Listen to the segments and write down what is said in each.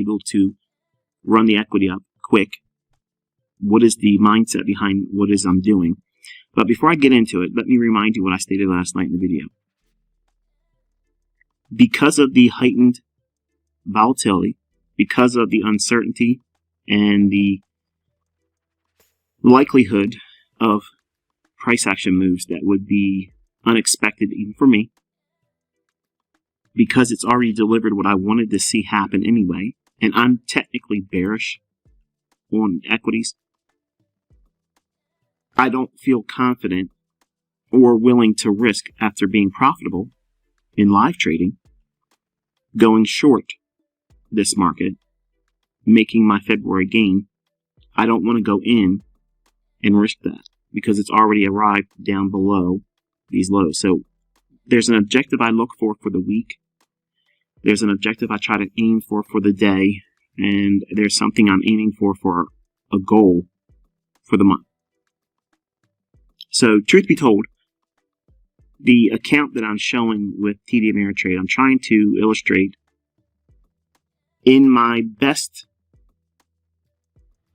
able to run the equity up quick? What is the mindset behind what it is I'm doing? But before I get into it, let me remind you what I stated last night in the video. Because of the heightened volatility, because of the uncertainty and the likelihood of price action moves that would be unexpected even for me, because it's already delivered what I wanted to see happen anyway, and I'm technically bearish on equities, I don't feel confident or willing to risk, after being profitable in live trading, going short this market, making my February gain. I don't want to go in and risk that because it's already arrived down below these lows. So there's an objective I look for the week. There's an objective I try to aim for the day. And there's something I'm aiming for a goal for the month. So truth be told, the account that I'm showing with TD Ameritrade, I'm trying to illustrate in my best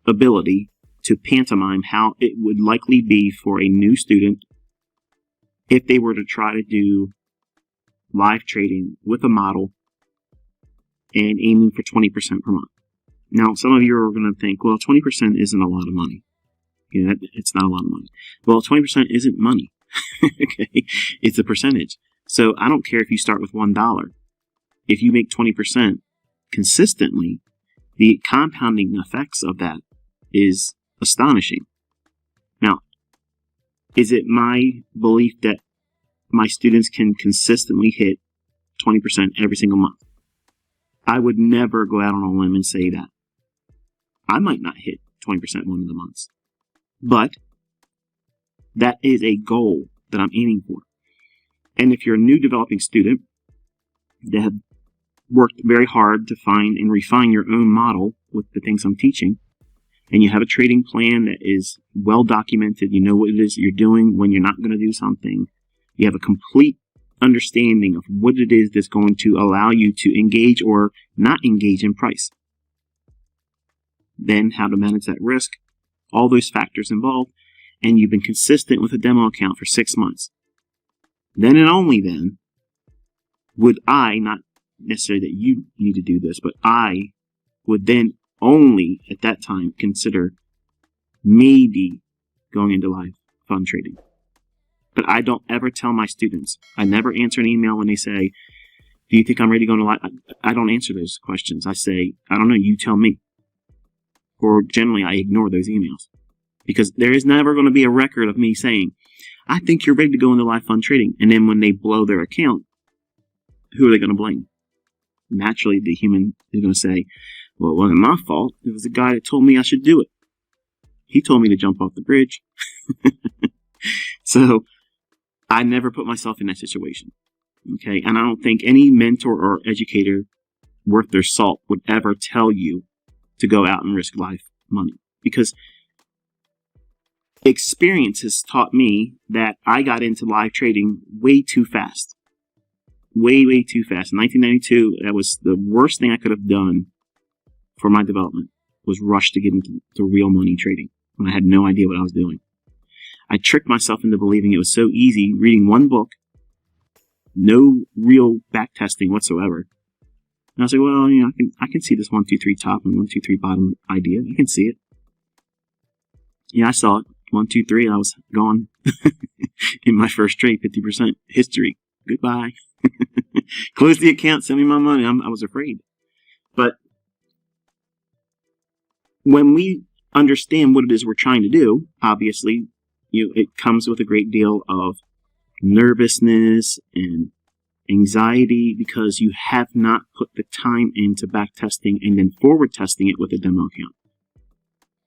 ability to pantomime how it would likely be for a new student if they were to try to do live trading with a model and aiming for 20% per month. Now, some of you are going to think, well, 20% isn't a lot of money. You know, it's not a lot of money. Well, 20% isn't money. Okay, it's a percentage. So I don't care if you start with $1. If you make 20% consistently, the compounding effects of that is astonishing. Now, is it my belief that my students can consistently hit 20% every single month? I would never go out on a limb and say that. I might not hit 20% one of the months, but that is a goal that I'm aiming for. And if you're a new developing student that have worked very hard to find and refine your own model with the things I'm teaching, and you have a trading plan that is well documented, you know what it is you're doing when you're not going to do something, you have a complete understanding of what it is that's going to allow you to engage or not engage in price, then how to manage that risk, all those factors involved, and you've been consistent with a demo account for 6 months, then and only then would I, not necessarily that you need to do this, but I would then only at that time consider maybe going into live fund trading. But I don't ever tell my students. I never answer an email when they say, do you think I'm ready to go into live? I don't answer those questions. I say, I don't know, you tell me. Or generally I ignore those emails. Because there is never going to be a record of me saying, I think you're ready to go into live fund trading. And then when they blow their account, who are they going to blame? Naturally, the human is going to say, well, it wasn't my fault. It was the guy that told me I should do it. He told me to jump off the bridge. So I never put myself in that situation. Okay. And I don't think any mentor or educator worth their salt would ever tell you to go out and risk live money, because experience has taught me that I got into live trading way too fast. Way, way too fast. In 1992, that was the worst thing I could have done for my development, was rush to get into real money trading when I had no idea what I was doing. I tricked myself into believing it was so easy, reading one book, no real back testing whatsoever. And I was like, well, you know, I can see this 1, 2, 3 top and 1, 2, 3 bottom idea. I can see it. Yeah, I saw it. 1, 2, 3. I was gone in my first trade. 50% history. Goodbye. Close the account. Send me my money. I was afraid. But when we understand what it is we're trying to do, obviously, it comes with a great deal of nervousness and anxiety because you have not put the time into back testing and then forward testing it with a demo account.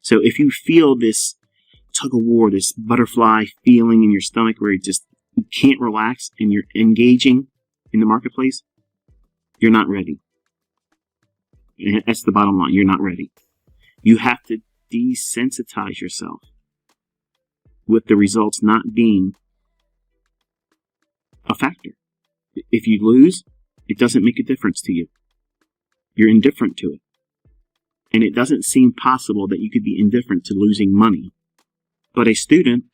So if you feel this tug of war, this butterfly feeling in your stomach where you can't relax and you're engaging in the marketplace, you're not ready. And that's the bottom line. You're not ready. You have to desensitize yourself with the results not being a factor. If you lose, it doesn't make a difference to you. You're indifferent to it. And it doesn't seem possible that you could be indifferent to losing money. But a student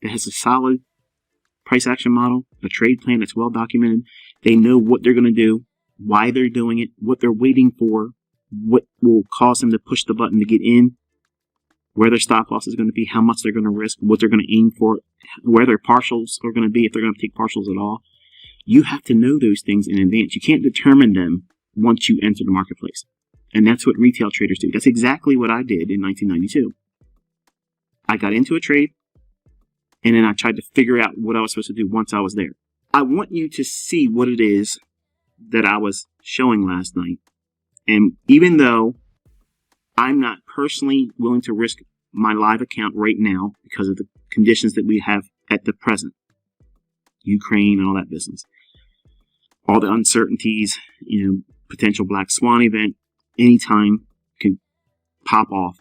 that has a solid price action model, a trade plan that's well documented, they know what they're going to do, why they're doing it, what they're waiting for, what will cause them to push the button to get in, where their stop loss is going to be, how much they're going to risk, what they're going to aim for, where their partials are going to be, if they're going to take partials at all. You have to know those things in advance. You can't determine them once you enter the marketplace. And that's what retail traders do. That's exactly what I did in 1992. I got into a trade, and then I tried to figure out what I was supposed to do once I was there. I want you to see what it is that I was showing last night. And even though I'm not personally willing to risk my live account right now because of the conditions that we have at the present, Ukraine and all that business, all the uncertainties, potential black swan event, anytime can pop off.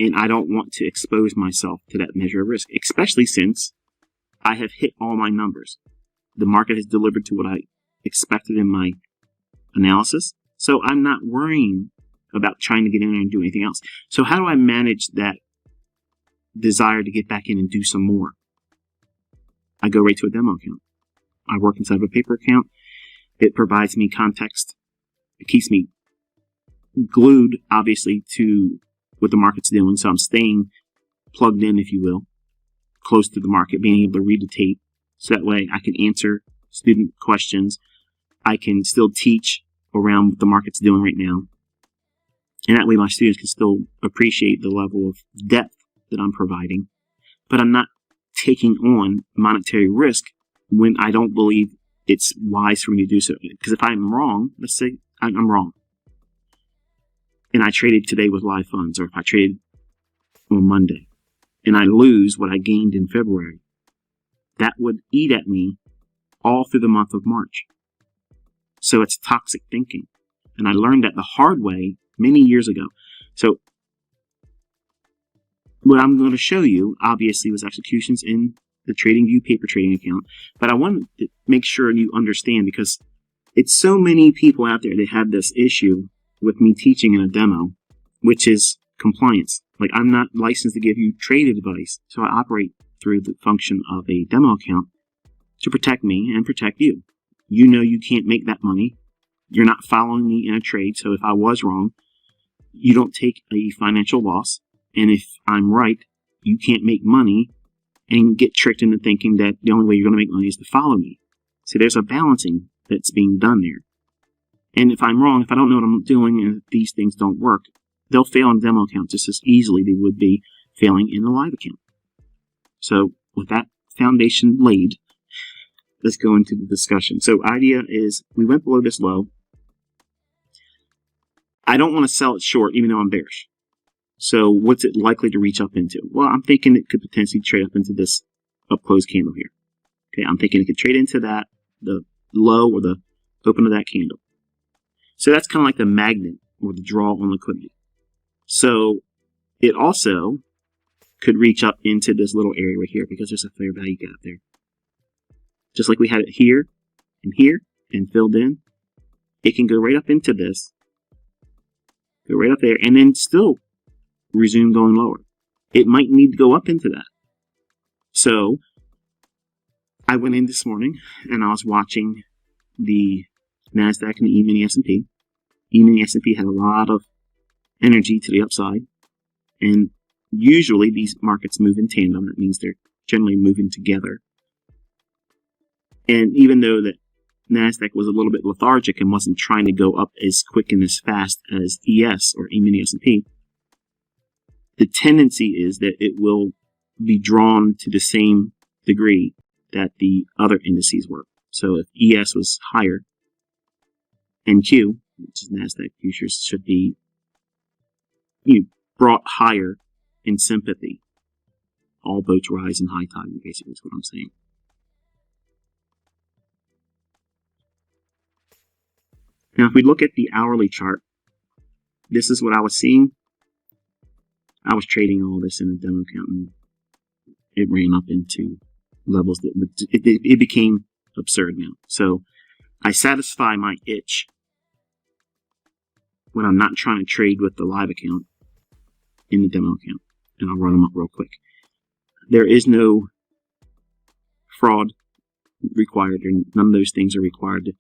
And I don't want to expose myself to that measure of risk, especially since I have hit all my numbers. The market has delivered to what I expected in my analysis. So I'm not worrying about trying to get in there and do anything else. So how do I manage that desire to get back in and do some more? I go right to a demo account. I work inside of a paper account. It provides me context. It keeps me glued, obviously, to what the market's doing. So I'm staying plugged in, if you will, close to the market, being able to read the tape. So that way I can answer student questions. I can still teach around what the market's doing right now. And that way my students can still appreciate the level of depth that I'm providing. But I'm not taking on monetary risk when I don't believe it's wise for me to do so. Because if I'm wrong, let's say I'm wrong, and I traded today with live funds, or if I traded on Monday, and I lose what I gained in February, that would eat at me all through the month of March. So it's toxic thinking. And I learned that the hard way many years ago. So what I'm going to show you, obviously, was executions in the TradingView paper trading account. But I want to make sure you understand, because it's so many people out there that have this issue with me teaching in a demo, which is compliance. Like, I'm not licensed to give you trade advice. So I operate through the function of a demo account to protect me and protect you. You know you can't make that money. You're not following me in a trade. So if I was wrong, you don't take a financial loss. And if I'm right, you can't make money and get tricked into thinking that the only way you're going to make money is to follow me. So there's a balancing that's being done there. And if I'm wrong, if I don't know what I'm doing, and if these things don't work, they'll fail on demo account just as easily they would be failing in the live account. So with that foundation laid, let's go into the discussion. So idea is, we went below this low. I don't want to sell it short, even though I'm bearish. So what's it likely to reach up into? Well, I'm thinking it could potentially trade up into this up close candle here. Okay, I'm thinking it could trade into that, the low or the open of that candle. So that's kind of like the magnet or the draw on liquidity. So it also could reach up into this little area right here, because there's a fair value gap there. Just like we had it here and filled in, it can go right up into this, go right up there, and then still resume going lower. It might need to go up into that. So I went in this morning and I was watching the NASDAQ and the E-mini S&P. E-mini S&P had a lot of energy to the upside, and usually these markets move in tandem. That means they're generally moving together. And even though that NASDAQ was a little bit lethargic and wasn't trying to go up as quick and as fast as ES or E-mini S&P, the tendency is that it will be drawn to the same degree that the other indices were. So if ES was higher, NQ, which is NASDAQ futures, should be brought higher in sympathy. All boats rise in high tide, basically, is what I'm saying. Now, if we look at the hourly chart, this is what I was seeing. I was trading all this in a demo account, and it ran up into levels that it became absurd now. So I satisfy my itch when I'm not trying to trade with the live account in the demo account. And I'll run them up real quick. There is no fraud required, and none of those things are required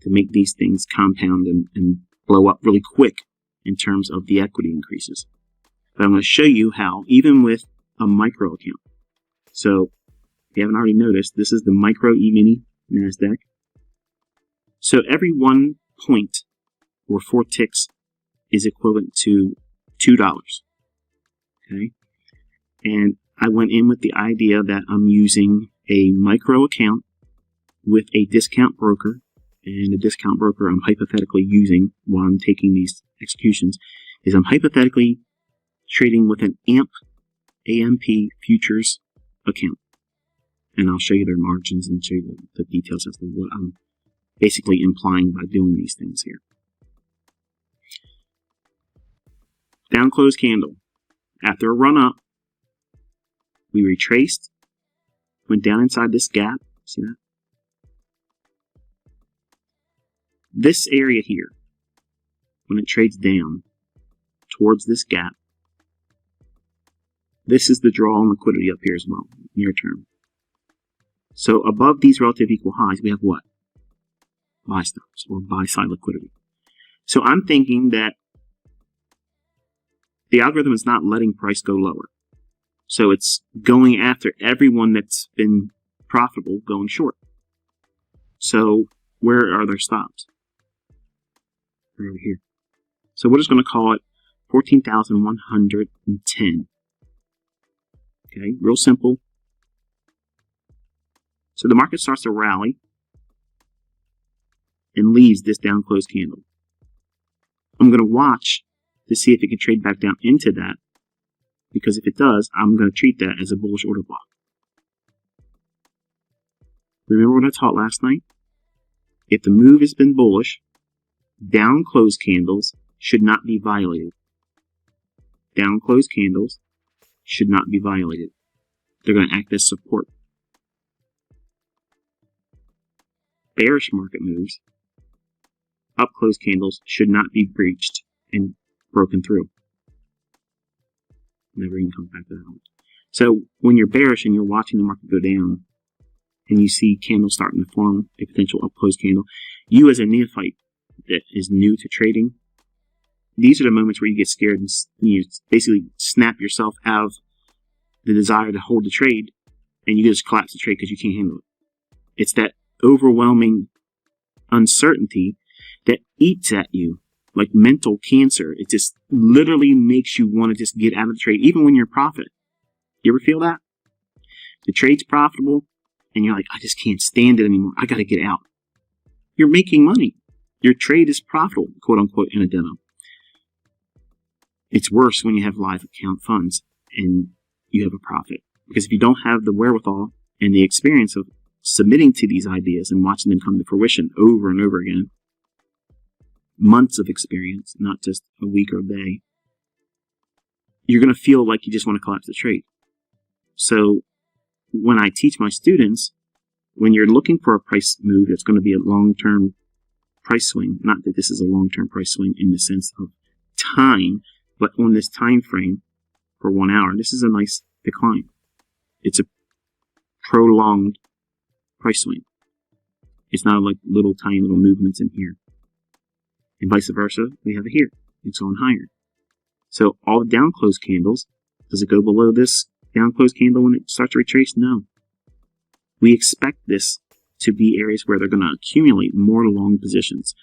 to make these things compound and blow up really quick in terms of the equity increases. But I'm going to show you how, even with a micro account. So, if you haven't already noticed, this is the micro E-mini NASDAQ. So every 1 point or 4 ticks is equivalent to $2. Okay? And I went in with the idea that I'm using a micro account with a discount broker, and the discount broker I'm hypothetically using while I'm taking these executions is I'm hypothetically trading with an AMP futures account. And I'll show you their margins and show you the details as to what I'm basically implying by doing these things here. Down close candle. After a run up, we retraced, went down inside this gap. See that? This area here, when it trades down towards this gap, this is the draw on liquidity up here as well, near term. So above these relative equal highs, we have what? Buy stops, or buy side liquidity. So I'm thinking that the algorithm is not letting price go lower. So it's going after everyone that's been profitable going short. So where are their stops? They're over here. So we're just going to call it 14,110. Okay, real simple. So the market starts to rally and leaves this down close candle. I'm going to watch to see if it can trade back down into that, because if it does, I'm going to treat that as a bullish order block. Remember what I taught last night? If the move has been bullish, down close candles should not be violated. Down close candles should not be violated. They're going to act as support. Bearish market moves, up close candles should not be breached and broken through. Never even come back to that one. So when you're bearish and you're watching the market go down and you see candles starting to form a potential up close candle, you as a neophyte that is new to trading, these are the moments where you get scared and you basically snap yourself out of the desire to hold the trade, and you just collapse the trade because you can't handle it. It's that overwhelming uncertainty that eats at you like mental cancer. It just literally makes you want to just get out of the trade, even when you're profit. You ever feel that? The trade's profitable, and you're like, I just can't stand it anymore. I got to get out. You're making money. Your trade is profitable, quote unquote, in a demo. It's worse when you have live account funds and you have a profit. Because if you don't have the wherewithal and the experience of submitting to these ideas and watching them come to fruition over and over again, months of experience, not just a week or a day, you're going to feel like you just want to collapse the trade. So when I teach my students, when you're looking for a price move that's going to be a long-term price swing, not that this is a long-term price swing in the sense of time, but on this time frame for 1 hour, this is a nice decline. It's a prolonged price swing. It's not like little tiny little movements in here. And vice versa, we have it here. It's going higher. So all the down close candles, does it go below this down close candle when it starts to retrace? No. We expect this to be areas where they're going to accumulate more long positions.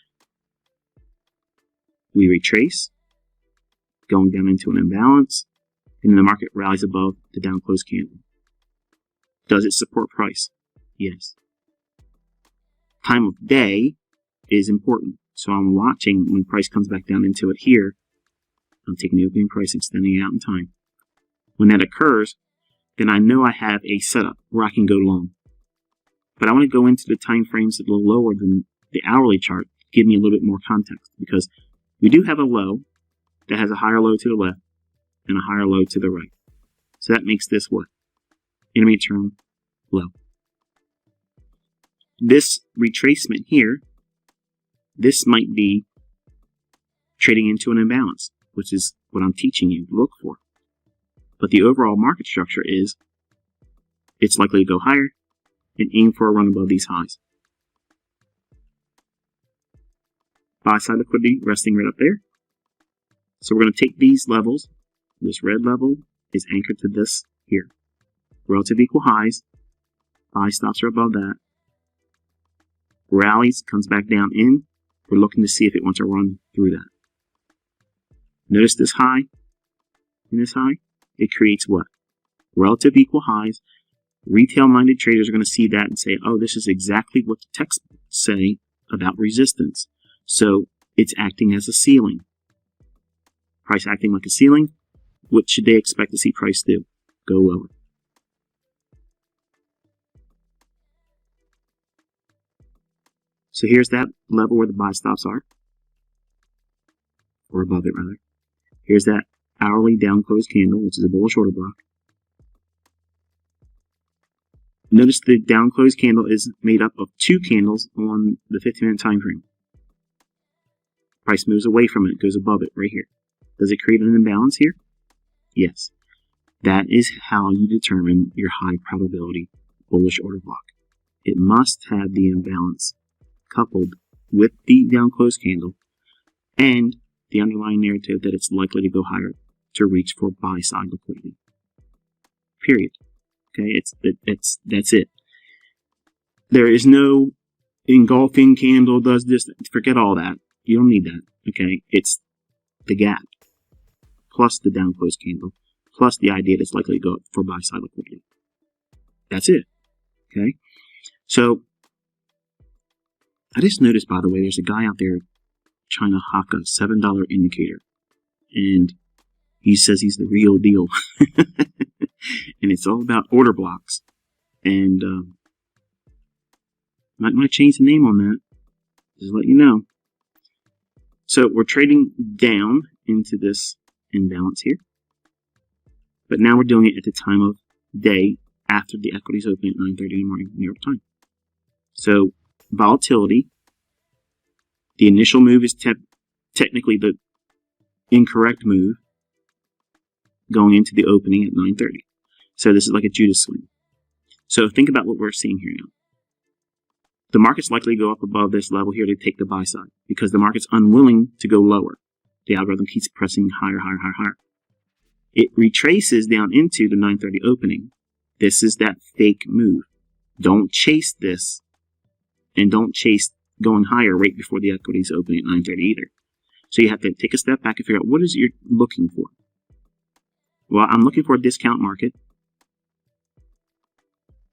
We retrace, going down into an imbalance, and then the market rallies above the down close candle. Does it support price? Yes. Time of day is important. So I'm watching when price comes back down into it here. I'm taking the opening price, extending it out in time. When that occurs, then I know I have a setup where I can go long. But I want to go into the time frames a little lower than the hourly chart to give me a little bit more context, because we do have a low that has a higher low to the left and a higher low to the right. So that makes this what? Intermediate term low. This retracement here, this might be trading into an imbalance, which is what I'm teaching you to look for. But the overall market structure is it's likely to go higher and aim for a run above these highs. Buy side liquidity resting right up there. So we're going to take these levels. This red level is anchored to this here. Relative equal highs. Buy stops are above that. Rallies, comes back down in. We're looking to see if it wants to run through that. Notice this high and this high. It creates what? Relative equal highs. Retail-minded traders are going to see that and say, oh, this is exactly what the textbooks say about resistance. So it's acting as a ceiling. Price acting like a ceiling. What should they expect to see price do? Go lower. So here's that level where the buy stops are. Or above it, rather. Here's that hourly down close candle, which is a bullish order block. Notice the down close candle is made up of two candles on the 50-minute time frame. Price moves away from it, goes above it right here. Does it create an imbalance here? Yes. That is how you determine your high probability bullish order block. It must have the imbalance coupled with the down close candle and the underlying narrative that it's likely to go higher to reach for buy side liquidity. Period. Okay, that's it. There is no engulfing candle does this. Forget all that. You don't need that. Okay, it's the gap plus the down close candle plus the idea that it's likely to go up for buy side liquidity. That's it. Okay, so I just noticed, by the way, there's a guy out there trying to hawk a $7 indicator, and he says he's the real deal. And it's all about order blocks. And might change the name on that. Just let you know. So we're trading down into this imbalance here. But now we're doing it at the time of day after the equities open at 9:30 in the morning New York time. So volatility, the initial move is technically the incorrect move going into the opening at 9:30. So this is like a Judas swing. So think about what we're seeing here now. The market's likely to go up above this level here to take the buy side because the market's unwilling to go lower. The algorithm keeps pressing higher, higher, higher, higher. It retraces down into the 9:30 opening. This is that fake move. Don't chase this, and don't chase going higher right before the equities open at 9:30 either. So you have to take a step back and figure out what is you're looking for. Well, I'm looking for a discount market.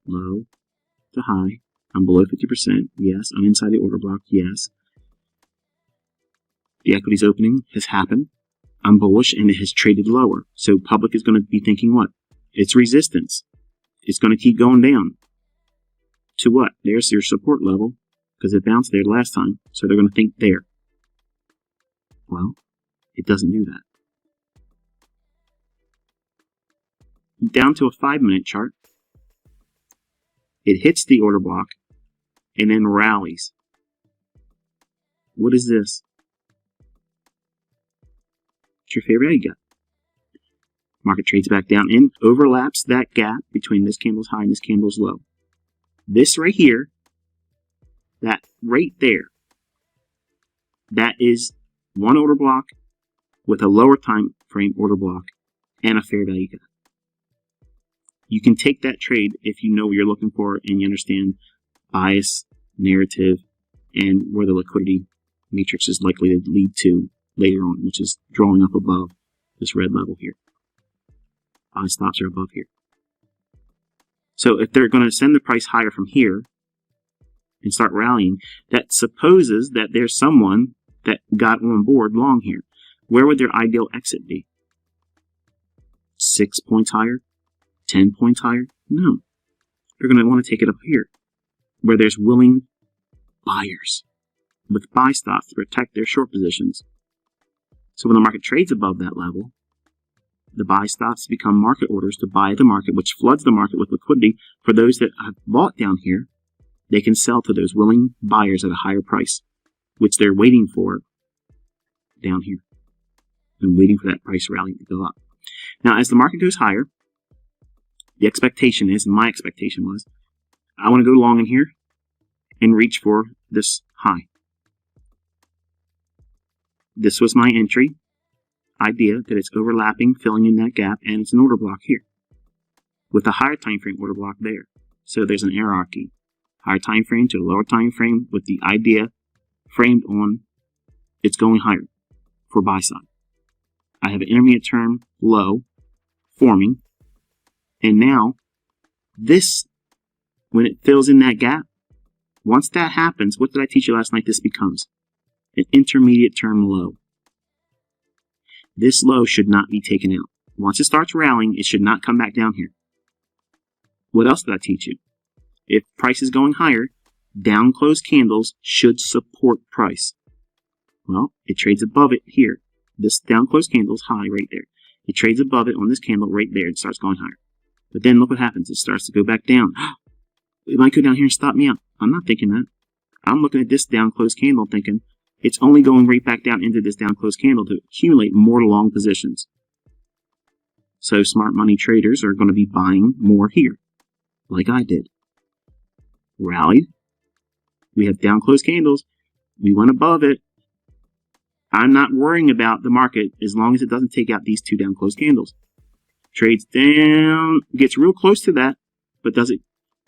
Low to high. I'm below 50%. Yes. I'm inside the order block. Yes. The equities opening has happened. I'm bullish and it has traded lower. So public is going to be thinking what? It's resistance. It's going to keep going down. To what? There's your support level because it bounced there last time. So they're going to think there. Well, it doesn't do that. Down to a 5-minute chart. It hits the order block and then rallies. What is this? What's your favorite value gap? Market trades back down in, overlaps that gap between this candle's high and this candle's low. This right here, that right there, that is one order block with a lower time frame order block and a fair value gap. You can take that trade if you know what you're looking for and you understand bias, narrative, and where the liquidity matrix is likely to lead to later on, which is drawing up above this red level here. Buy stops are above here. So if they're going to send the price higher from here and start rallying, that supposes that there's someone that got on board long here. Where would their ideal exit be? 6 points higher? 10 points higher? No. They're going to want to take it up here, where there's willing buyers with buy stops to protect their short positions. So when the market trades above that level, the buy stops become market orders to buy the market, which floods the market with liquidity. For those that have bought down here, they can sell to those willing buyers at a higher price, which they're waiting for down here and waiting for that price rally to go up. Now, as the market goes higher, the expectation is, and my expectation was, I want to go long in here and reach for this high. This was my entry idea, that it's overlapping, filling in that gap, and it's an order block here with a higher time frame order block there. So there's an hierarchy, higher time frame to a lower time frame, with the idea framed on it's going higher for buy side. I have an intermediate term low forming, and now this, when it fills in that gap, once that happens, what did I teach you last night? This becomes an intermediate term low. This low should not be taken out. Once it starts rallying, it should not come back down here. What else did I teach you? If price is going higher, down closed candles should support price. Well, it trades above it here. This down closed candle is high right there. It trades above it on this candle right there. It starts going higher. But then look what happens. It starts to go back down. It might go down here and stop me out. I'm not thinking that. I'm looking at this down closed candle thinking it's only going right back down into this down closed candle to accumulate more long positions. So smart money traders are going to be buying more here, like I did. Rallied. We have down closed candles. We went above it. I'm not worrying about the market as long as it doesn't take out these two down closed candles. Trades down, gets real close to that, but does it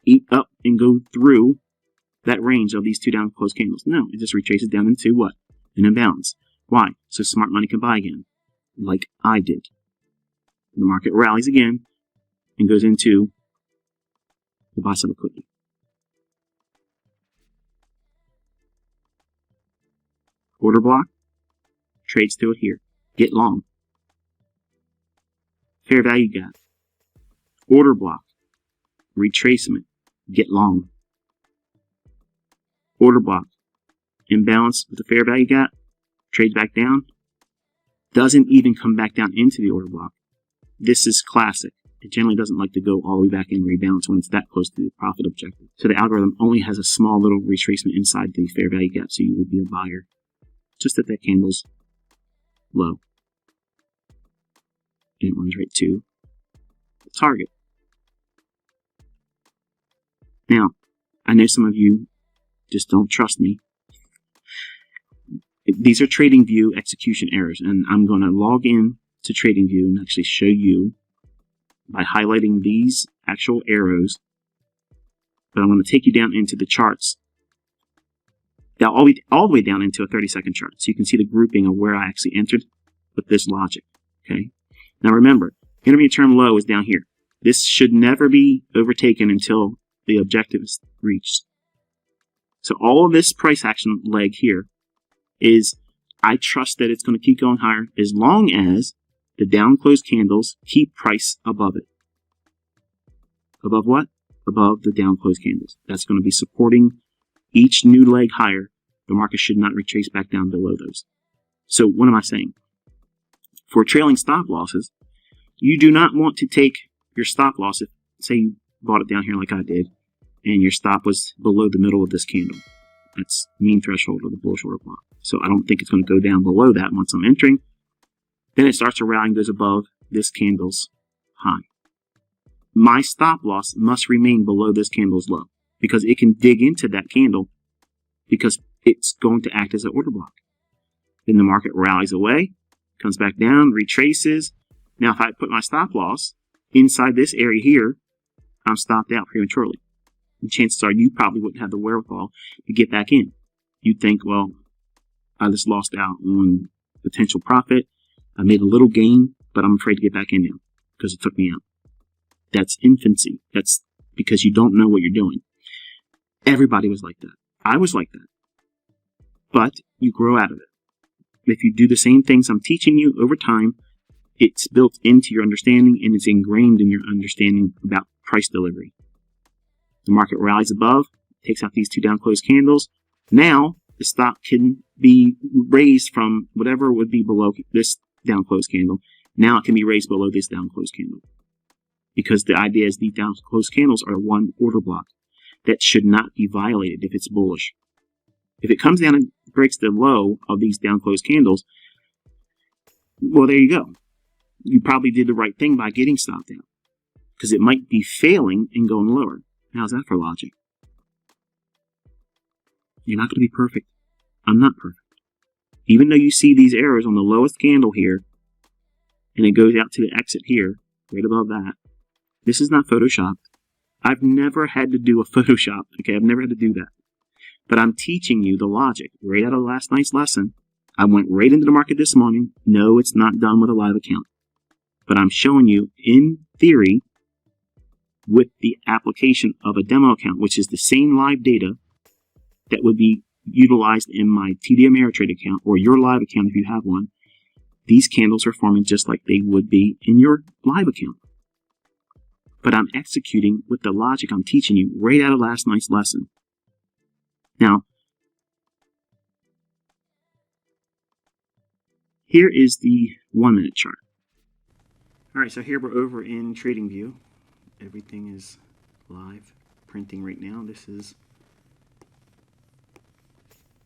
eat up and go through that range of these two down closed candles? No, it just retraces down into what? An imbalance. Why? So smart money can buy again, like I did. The market rallies again and goes into the buy side liquidity. Order block, trades to it here. Get long. Fair value gap. Order block, retracement, get long. Order block, imbalance with the fair value gap, trades back down, doesn't even come back down into the order block. This is classic. It generally doesn't like to go all the way back and rebalance when it's that close to the profit objective. So the algorithm only has a small little retracement inside the fair value gap, so you would be a buyer just at that candle's low. And it runs right to the target. Now, I know some of you just don't trust me. These are TradingView execution errors, and I'm going to log in to TradingView and actually show you by highlighting these actual arrows. But I'm going to take you down into the charts, all the way down into a 30-second chart, so you can see the grouping of where I actually entered with this logic. Okay. Now remember, intermediate term low is down here. This should never be overtaken until the objective is reached. So all of this price action leg here is, I trust that it's going to keep going higher as long as the down closed candles keep price above it. Above what? Above the down closed candles. That's going to be supporting each new leg higher. The market should not retrace back down below those. So what am I saying? For trailing stop losses, you do not want to take your stop loss. If, say you bought it down here like I did, and your stop was below the middle of this candle. That's mean threshold of the bullish order block. So I don't think it's going to go down below that once I'm entering. Then it starts to rally and goes above this candle's high. My stop loss must remain below this candle's low, because it can dig into that candle because it's going to act as an order block. Then the market rallies away, comes back down, retraces. Now if I put my stop loss inside this area here, I'm stopped out prematurely. And chances are you probably wouldn't have the wherewithal to get back in. You'd think, well, I just lost out on potential profit. I made a little gain, but I'm afraid to get back in now because it took me out. That's infancy. That's because you don't know what you're doing. Everybody was like that. I was like that. But you grow out of it. If you do the same things I'm teaching you over time, it's built into your understanding and it's ingrained in your understanding about price delivery. The market rallies above, takes out these two down closed candles. Now the stop can be raised from whatever would be below this down closed candle. Now it can be raised below this down closed candle. Because the idea is these down closed candles are one order block that should not be violated if it's bullish. If it comes down and breaks the low of these down closed candles, Well, there you go. You probably did the right thing by getting stopped out, because it might be failing and going lower. How's that for logic? You're not going to be perfect. I'm not perfect. Even though you see these errors on the lowest candle here, and it goes out to the exit here, right above that, this is not photoshopped. I've never had to do a Photoshop. Okay, I've never had to do that. But I'm teaching you the logic right out of last night's lesson. I went right into the market this morning. No, it's not done with a live account. But I'm showing you in theory with the application of a demo account, which is the same live data that would be utilized in my TD Ameritrade account or your live account if you have one. These candles are forming just like they would be in your live account. But I'm executing with the logic I'm teaching you right out of last night's lesson. Now, here is the 1 minute chart. All right, so here we're over in TradingView. Everything is live printing right now. This is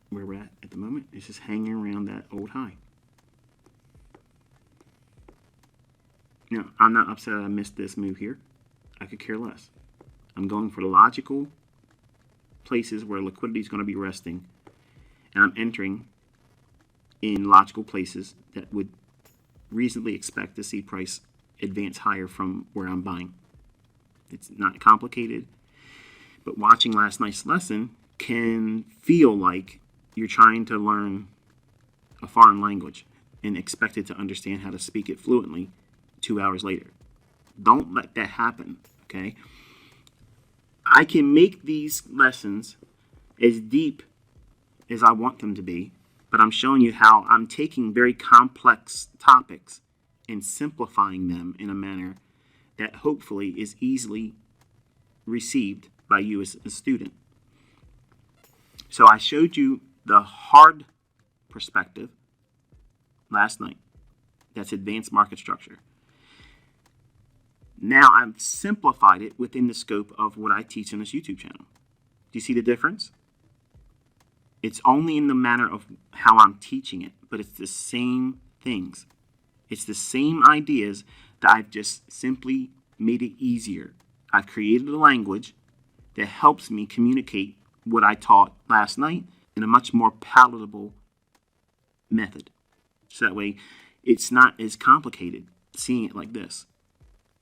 where we're at the moment. It's just hanging around that old high. Now, I'm not upset I missed this move here. I could care less. I'm going for the logical places where liquidity is going to be resting, and I'm entering in logical places that would reasonably expect to see price advance higher from where I'm buying. It's not complicated, but watching last night's lesson can feel like you're trying to learn a foreign language and expected to understand how to speak it fluently 2 hours later. Don't let that happen, okay? I can make these lessons as deep as I want them to be, but I'm showing you how I'm taking very complex topics and simplifying them in a manner that hopefully is easily received by you as a student. So I showed you the hard perspective last night. That's advanced market structure. Now I've simplified it within the scope of what I teach on this YouTube channel. Do you see the difference? It's only in the manner of how I'm teaching it, but it's the same things. It's the same ideas that I've just simply made it easier. I've created a language that helps me communicate what I taught last night in a much more palatable method. So that way it's not as complicated seeing it like this.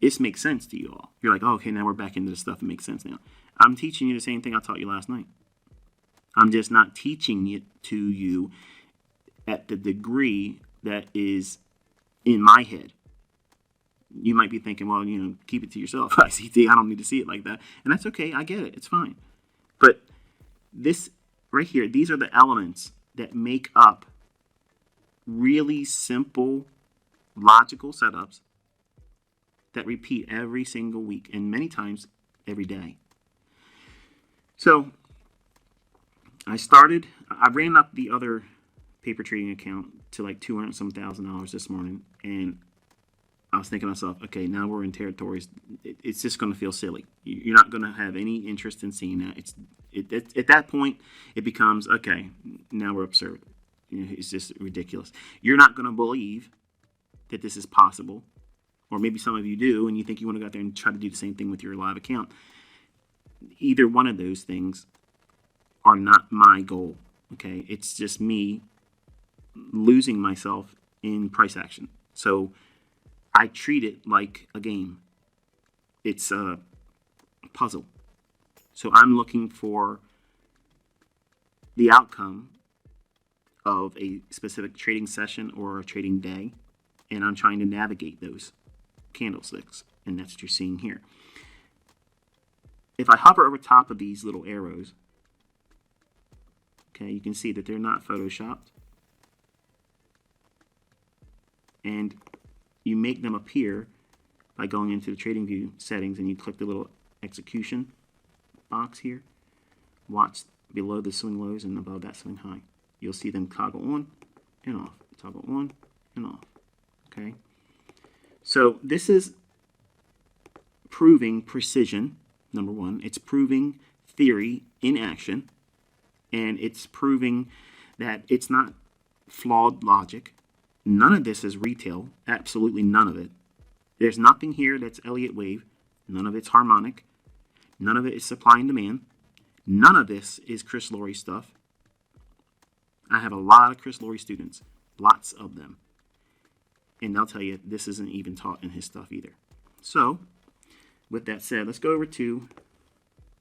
This makes sense to you all. You're like, oh, okay, now we're back into this stuff. It makes sense now. I'm teaching you the same thing I taught you last night. I'm just not teaching it to you at the degree that is in my head. You might be thinking, well, keep it to yourself. ICT, I don't need to see it like that. And that's okay. I get it. It's fine. But this right here, these are the elements that make up really simple, logical setups that repeat every single week and many times every day. So I ran up the other paper trading account to like $200,000 this morning, and I was thinking to myself, okay, now we're in territories. It's just going to feel silly. You're not going to have any interest in seeing that. At that point, it becomes, okay, now we're absurd. It's just ridiculous. You're not going to believe that this is possible. Or maybe some of you do, and you think you want to go out there and try to do the same thing with your live account. Either one of those things are not my goal, okay? It's just me losing myself in price action. So I treat it like a game. It's a puzzle. So I'm looking for the outcome of a specific trading session or a trading day, and I'm trying to navigate those candlesticks, and that's what you're seeing here. If I hover over top of these little arrows, okay, you can see that they're not photoshopped, and you make them appear by going into the TradingView settings, and you click the little execution box here. Watch below the swing lows and above that swing high. You'll see them toggle on and off, toggle on and off. Okay, so this is proving precision, number one. It's proving theory in action, and it's proving that it's not flawed logic. None of this is retail. Absolutely none of it. There's nothing here that's Elliott wave. None of it's harmonic. None of it is supply and demand. None of this is Chris Laurie stuff. I have a lot of Chris Laurie students, lots of them. And they'll tell you this isn't even taught in his stuff either. So, with that said, let's go over to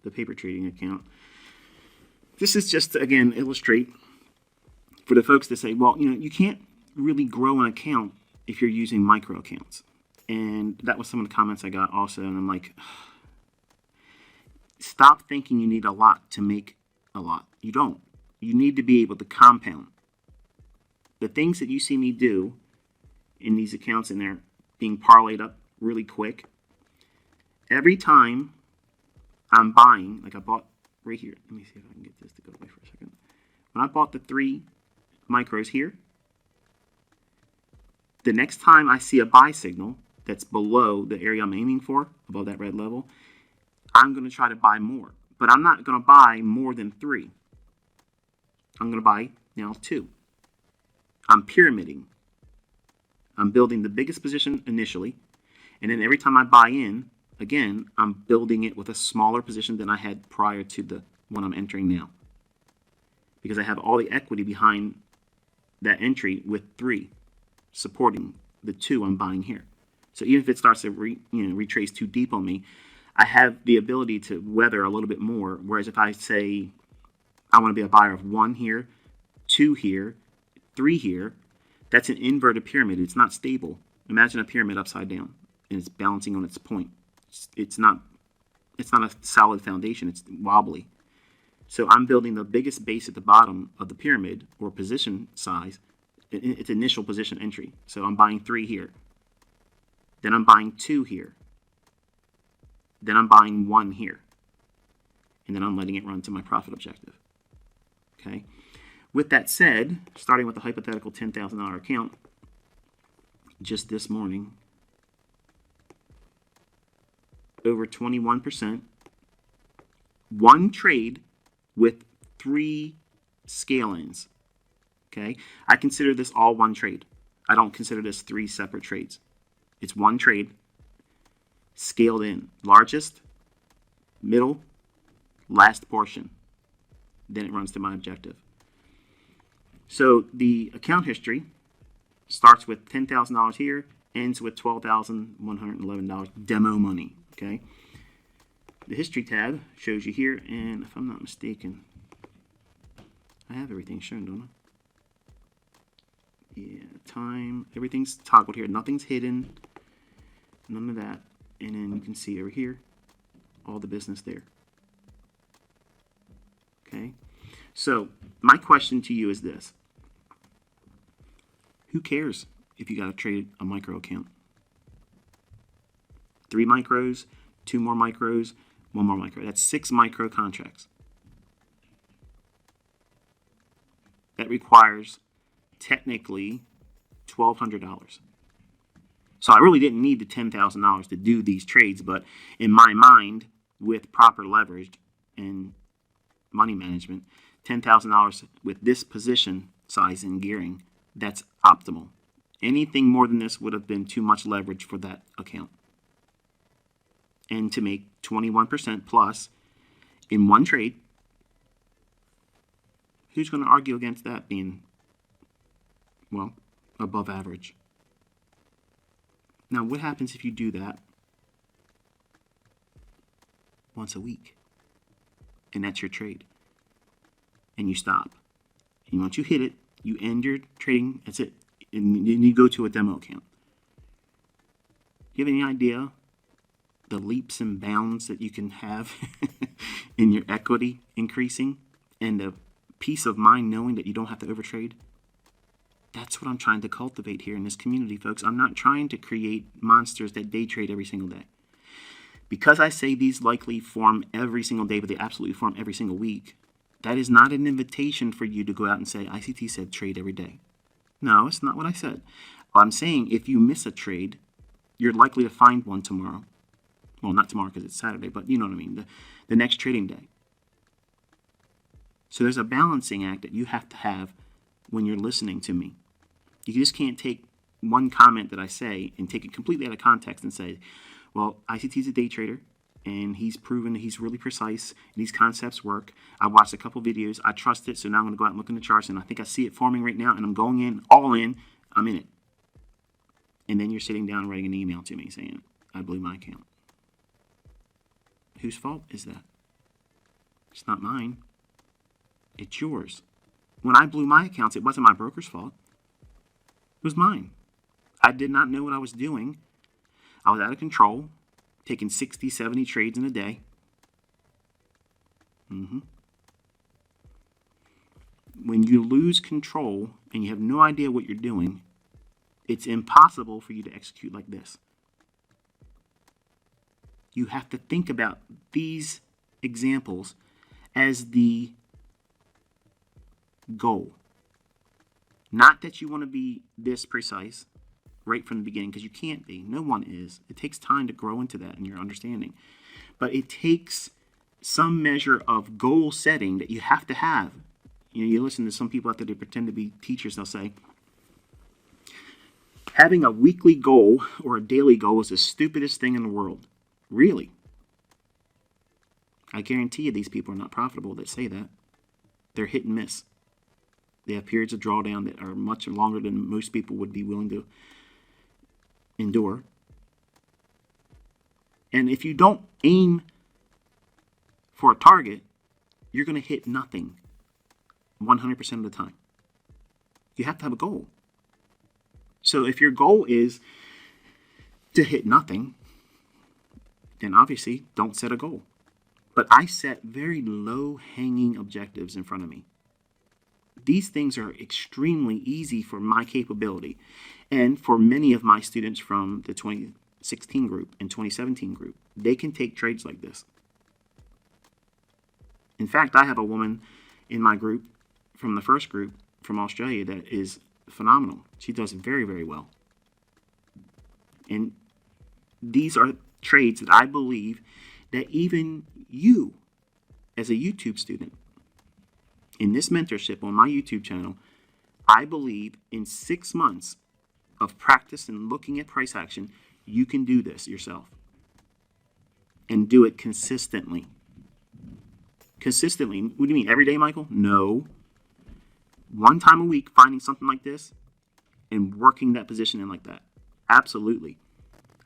the paper trading account. This is just to, again, illustrate for the folks that say, well, you can't really grow an account if you're using micro accounts. And that was some of the comments I got also. And I'm like, stop thinking you need a lot to make a lot. You don't. You need to be able to compound. The things that you see me do in these accounts, and they're being parlayed up really quick. Every time I'm buying, like I bought right here. Let me see if I can get this to go away for a second. When I bought the 3 micros here, the next time I see a buy signal that's below the area I'm aiming for, above that red level, I'm going to try to buy more. But I'm not going to buy more than 3. I'm going to buy now 2. I'm pyramiding. I'm building the biggest position initially, and then every time I buy in, again, I'm building it with a smaller position than I had prior to the one I'm entering now. Because I have all the equity behind that entry with 3 supporting the 2 I'm buying here. So even if it starts to retrace too deep on me, I have the ability to weather a little bit more. Whereas if I say I want to be a buyer of 1 here, 2 here, 3 here, that's an inverted pyramid. It's not stable. Imagine a pyramid upside down and it's balancing on its point. It's not a solid foundation. It's wobbly. So I'm building the biggest base at the bottom of the pyramid, or position size. It's initial position entry. So I'm buying 3 here. Then I'm buying 2 here. Then I'm buying 1 here. And then I'm letting it run to my profit objective. Okay. With that said, starting with the hypothetical $10,000 account, just this morning, over 21%, 1 trade with 3 scale-ins. Okay, I consider this all 1 trade. I don't consider this 3 separate trades. It's 1 trade, scaled in, largest, middle, last portion. Then it runs to my objective. So the account history starts with $10,000 here, ends with $12,111 demo money. Okay. The history tab shows you here, and if I'm not mistaken, I have everything shown, don't I? Yeah, time, everything's toggled here. Nothing's hidden, none of that. And then you can see over here, all the business there. Okay. So my question to you is this. Who cares if you got to trade a micro account? 3 micros, 2 more micros, 1 more micro. That's 6 micro contracts. That requires technically $1,200. So I really didn't need the $10,000 to do these trades, but in my mind, with proper leverage and money management, $10,000 with this position size and gearing, that's optimal. Anything more than this would have been too much leverage for that account. And to make 21% plus in 1 trade, who's going to argue against that being, well, above average? Now, what happens if you do that once a week? And that's your trade. And you stop. And once you hit it, you end your trading. That's it. And then you go to a demo account. Do you have any idea the leaps and bounds that you can have in your equity increasing, and the peace of mind knowing that you don't have to overtrade? That's what I'm trying to cultivate here in this community, folks. I'm not trying to create monsters that day trade every single day. Because I say these likely form every single day, but they absolutely form every single week, that is not an invitation for you to go out and say, ICT said trade every day. No, it's not what I said. I'm saying if you miss a trade, you're likely to find one tomorrow. Well, not tomorrow because it's Saturday, but you know what I mean, the next trading day. So there's a balancing act that you have to have when you're listening to me. You just can't take one comment that I say and take it completely out of context and say, well, ICT's a day trader, and he's proven that he's really precise, and these concepts work. I watched a couple videos. I trust it, so now I'm going to go out and look in the charts, and I think I see it forming right now, and I'm going in, all in. I'm in it. And then you're sitting down and writing an email to me saying, I blew my account. Whose fault is that? It's not mine. It's yours. When I blew my accounts, it wasn't my broker's fault. It was mine. I did not know what I was doing. I was out of control, taking 60, 70 trades in a day. When you lose control and you have no idea what you're doing, it's impossible for you to execute like this. You have to think about these examples as the goal. Not that you want to be this precise right from the beginning, because you can't be. No one is. It takes time to grow into that in your understanding. But it takes some measure of goal setting that you have to have. You know, you listen to some people out there that pretend to be teachers, they'll say, having a weekly goal or a daily goal is the stupidest thing in the world. Really? I guarantee you these people are not profitable that say that. They're hit and miss. They have periods of drawdown that are much longer than most people would be willing to endure. And if you don't aim for a target, you're going to hit nothing 100% of the time. You have to have a goal. So if your goal is to hit nothing, then obviously don't set a goal. But I set very low-hanging objectives in front of me. These things are extremely easy for my capability and for many of my students from the 2016 group and 2017 group. They can take trades like this. In fact, I have a woman in my group from the first group from Australia that is phenomenal. She does very, very well. And these are trades that I believe that even you, as a YouTube student, in this mentorship on my YouTube channel, I believe in 6 months of practice and looking at price action, you can do this yourself. And do it consistently. Consistently. What do you mean? Every day, Michael? No. One time a week, finding something like this and working that position in like that. Absolutely.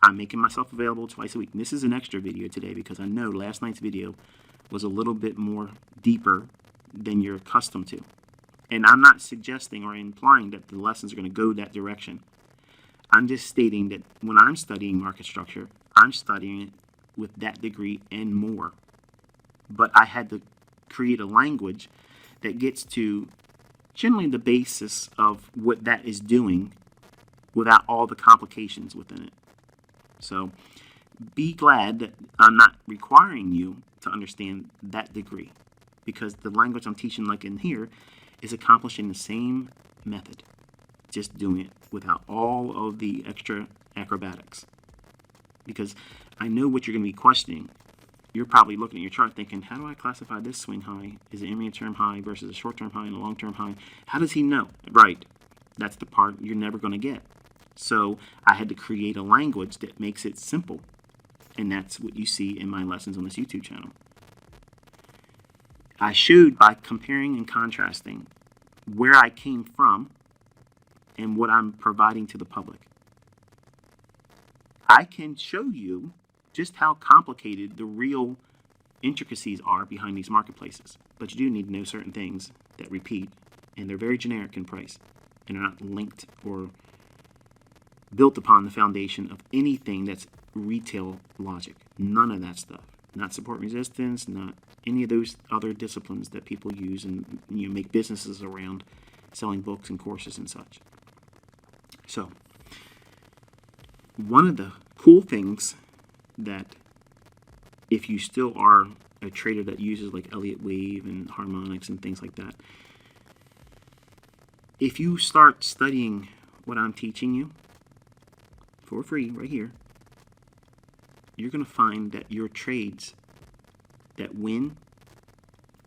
I'm making myself available twice a week. And this is an extra video today because I know last night's video was a little bit more deeper than you're accustomed to. And I'm not suggesting or implying that the lessons are going to go that direction. I'm just stating that when I'm studying market structure, I'm studying it with that degree and more. But I had to create a language that gets to generally the basis of what that is doing without all the complications within it. So be glad that I'm not requiring you to understand that degree, because the language I'm teaching, like in here, is accomplishing the same method, just doing it without all of the extra acrobatics. Because I know what you're going to be questioning. You're probably looking at your chart thinking, how do I classify this swing high? Is it a medium-term high versus a short-term high and a long-term high? How does he know? Right. That's the part you're never going to get. So I had to create a language that makes it simple. And that's what you see in my lessons on this YouTube channel. I showed by comparing and contrasting where I came from and what I'm providing to the public. I can show you just how complicated the real intricacies are behind these marketplaces. But you do need to know certain things that repeat, and they're very generic in price, and are not linked or built upon the foundation of anything that's retail logic. None of that stuff. Not support resistance, not any of those other disciplines that people use and make businesses around selling books and courses and such. So, one of the cool things that if you still are a trader that uses like Elliott Wave and harmonics and things like that, if you start studying what I'm teaching you for free right here, you're going to find that your trades that win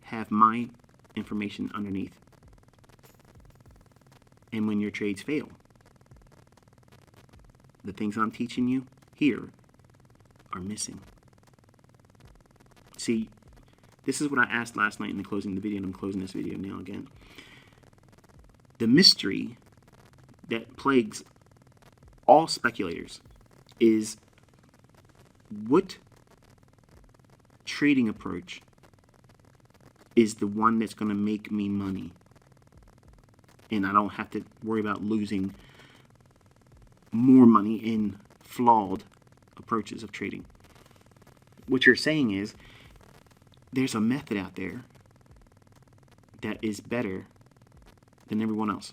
have my information underneath. And when your trades fail, things I'm teaching you here are missing. See, this is what I asked last night in the closing of the video, and I'm closing this video now again. The mystery that plagues all speculators is what trading approach is the one that's going to make me money, and I don't have to worry about losing more money in flawed approaches of trading. What you're saying is there's a method out there that is better than everyone else.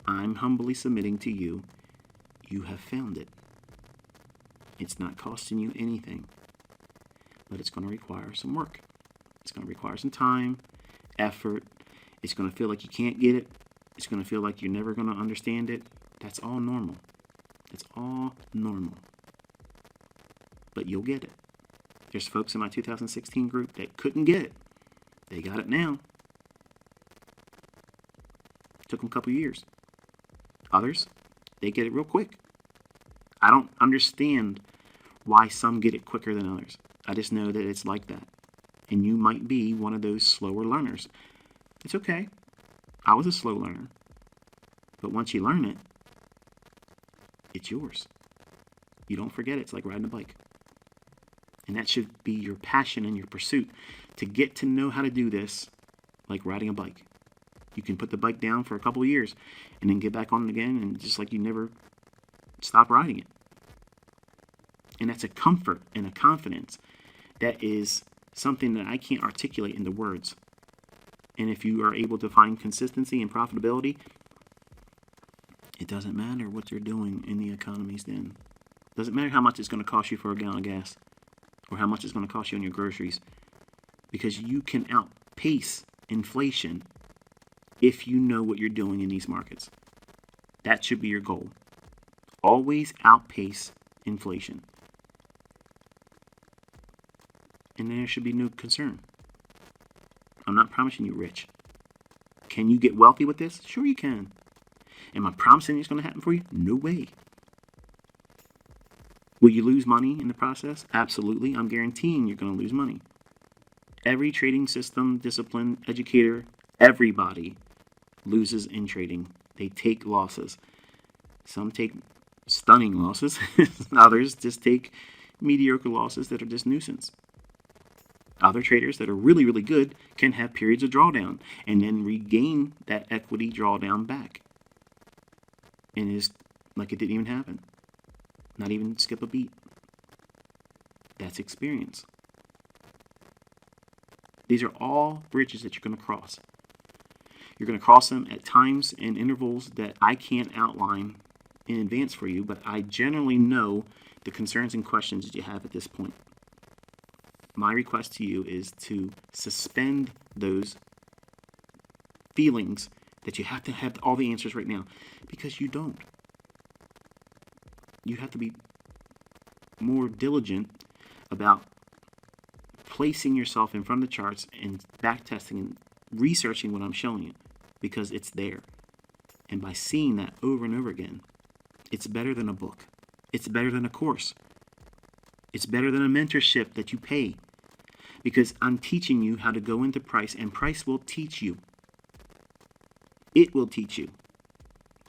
I'm humbly submitting to you, you have found it. It's not costing you anything, but it's going to require some work. It's going to require some time, effort. It's going to feel like you can't get it. It's going to feel like you're never going to understand it. That's all normal. It's all normal. But you'll get it. There's folks in my 2016 group that couldn't get it. They got it now. Took them a couple years. Others, they get it real quick. I don't understand why some get it quicker than others. I just know that it's like that. And you might be one of those slower learners. It's okay. I was a slow learner. But once you learn it, it's yours. You don't forget it. It's like riding a bike. And that should be your passion and your pursuit, to get to know how to do this like riding a bike. You can put the bike down for a couple of years and then get back on it again, and just like you never stop riding it. And that's a comfort and a confidence that is something that I can't articulate into words. And if you are able to find consistency and profitability, it doesn't matter what you're doing in the economies then. It doesn't matter how much it's going to cost you for a gallon of gas or how much it's going to cost you on your groceries, because you can outpace inflation if you know what you're doing in these markets. That should be your goal. Always outpace inflation. And there should be no concern. I'm not promising you rich. Can you get wealthy with this? Sure you can. Am I promising it's going to happen for you? No way. Will you lose money in the process? Absolutely. I'm guaranteeing you're going to lose money. Every trading system, discipline, educator, everybody loses in trading. They take losses. Some take stunning losses. Others just take mediocre losses that are just nuisance. Other traders that are really, really good can have periods of drawdown and then regain that equity drawdown back. And it's like it didn't even happen. Not even skip a beat. That's experience. These are all bridges that you're going to cross. You're going to cross them at times and intervals that I can't outline in advance for you, but I generally know the concerns and questions that you have at this point. My request to you is to suspend those feelings that you have to have all the answers right now, because you don't. You have to be more diligent about placing yourself in front of the charts and backtesting and researching what I'm showing you, because it's there. And by seeing that over and over again, it's better than a book. It's better than a course. It's better than a mentorship that you pay, because I'm teaching you how to go into price, and price will teach you. It will teach you.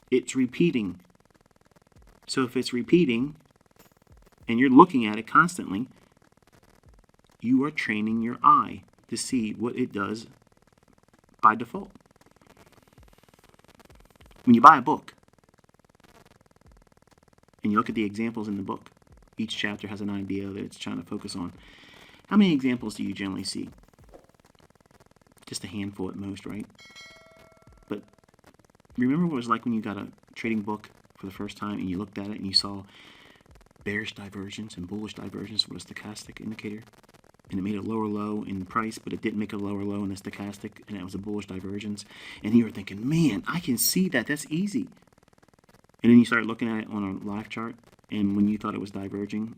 It's repeating. So if it's repeating and you're looking at it constantly, you are training your eye to see what it does by default. When you buy a book and you look at the examples in the book, each chapter has an idea that it's trying to focus on. How many examples do you generally see? Just a handful at most, right? But remember what it was like when you got a trading book for the first time and you looked at it and you saw bearish divergence and bullish divergence with a stochastic indicator, and it made a lower low in price, but it didn't make a lower low in the stochastic, and that was a bullish divergence. And you were thinking, man, I can see that. That's easy. And then you started looking at it on a live chart, and when you thought it was diverging,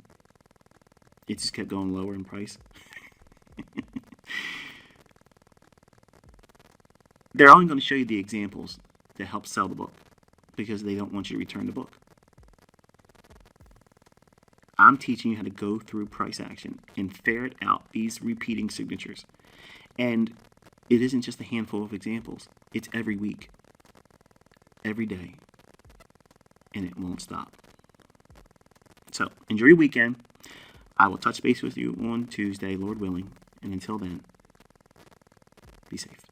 it just kept going lower in price. They're only going to show you the examples that help sell the book. because they don't want you to return the book. I'm teaching you how to go through price action and ferret out these repeating signatures. And it isn't just a handful of examples. It's every week, every day, and it won't stop. So enjoy your weekend. I will touch base with you on Tuesday, Lord willing. And until then, be safe.